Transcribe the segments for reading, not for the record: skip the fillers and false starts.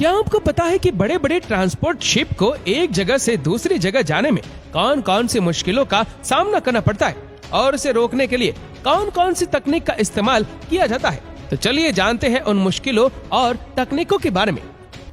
क्या आपको पता है कि बड़े बड़े ट्रांसपोर्ट शिप को एक जगह से दूसरी जगह जाने में कौन कौन सी मुश्किलों का सामना करना पड़ता है और उसे रोकने के लिए कौन कौन सी तकनीक का इस्तेमाल किया जाता है? तो चलिए जानते हैं उन मुश्किलों और तकनीकों के बारे में।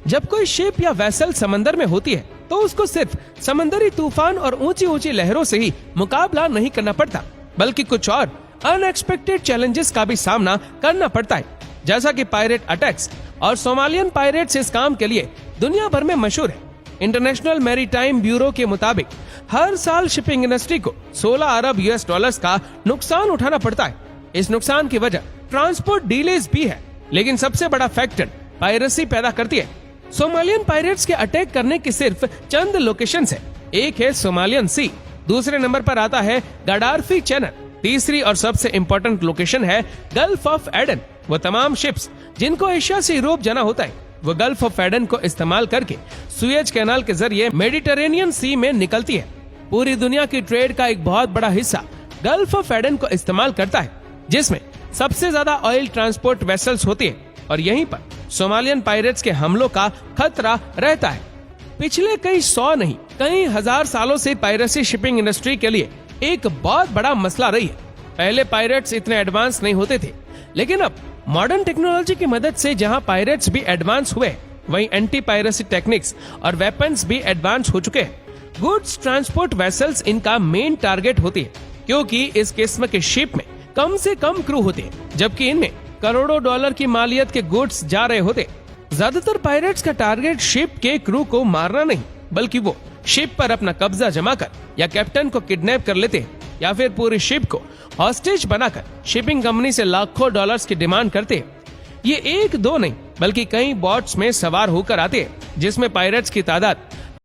जब कोई शिप या वेसल समंदर में होती है तो उसको सिर्फ समंदरी तूफान और ऊंची ऊंची लहरों से ही मुकाबला नहीं करना पड़ता, बल्कि कुछ और अनएक्सपेक्टेड चैलेंजेस का भी सामना करना पड़ता है, जैसा कि पायरेट अटैक्स। और सोमालियन पायरेट्स इस काम के लिए दुनिया भर में मशहूर है। इंटरनेशनल मैरीटाइम ब्यूरो के मुताबिक हर साल शिपिंग इंडस्ट्री को 16 अरब यूएस डॉलर्स का नुकसान उठाना पड़ता है। इस नुकसान की वजह ट्रांसपोर्ट डिलेज भी है, लेकिन सबसे बड़ा फैक्टर पायरेसी पैदा करती है। सोमालियन पायरेट्स के अटैक करने की सिर्फ चंद लोकेशंस है। एक है सोमालियन सी, दूसरे नंबर पर आता है गडार्फी चैनल, तीसरी और सबसे इम्पोर्टेंट लोकेशन है गल्फ ऑफ एडन। वो तमाम शिप्स जिनको एशिया से यूरोप जाना होता है वो गल्फ ऑफ एडन को इस्तेमाल करके सुएज कैनाल के जरिए मेडिटेरेनियन सी में निकलती है। पूरी दुनिया की ट्रेड का एक बहुत बड़ा हिस्सा गल्फ ऑफ एडन को इस्तेमाल करता है, जिसमें सबसे ज्यादा ऑयल ट्रांसपोर्ट वेसल्स होती है और यहीं पर सोमालियन पायरेट्स के हमलों का खतरा रहता है। पिछले कई 100 नहीं कई हजार सालों से पायरेसी शिपिंग इंडस्ट्री के लिए एक बहुत बड़ा मसला रही है। पहले पायरेट्स इतने एडवांस नहीं होते थे, लेकिन अब मॉडर्न टेक्नोलॉजी की मदद से जहां पायरेट्स भी एडवांस हुए, वहीं एंटी पायरेसी टेक्निक्स और वेपन्स भी एडवांस हो चुके हैं। गुड्स ट्रांसपोर्ट वेसल्स इनका मेन टारगेट होती है, क्योंकि इस किस्म के शिप में कम से कम क्रू होते हैं, जबकि इनमें करोड़ों डॉलर की मालियत के गुड्स जा रहे होते। ज्यादातर पायरेट्स का टारगेट शिप के क्रू को मारना नहीं, बल्कि वो शिप पर अपना कब्जा जमा कर या कैप्टन को किडनैप कर लेते हैं, या फिर पूरी शिप को हॉस्टेज बनाकर शिपिंग कंपनी से लाखों डॉलर्स की डिमांड करते हैं। ये एक दो नहीं बल्कि कई बोट्स में सवार होकर आते हैं, जिसमें पायरेट्स की तादाद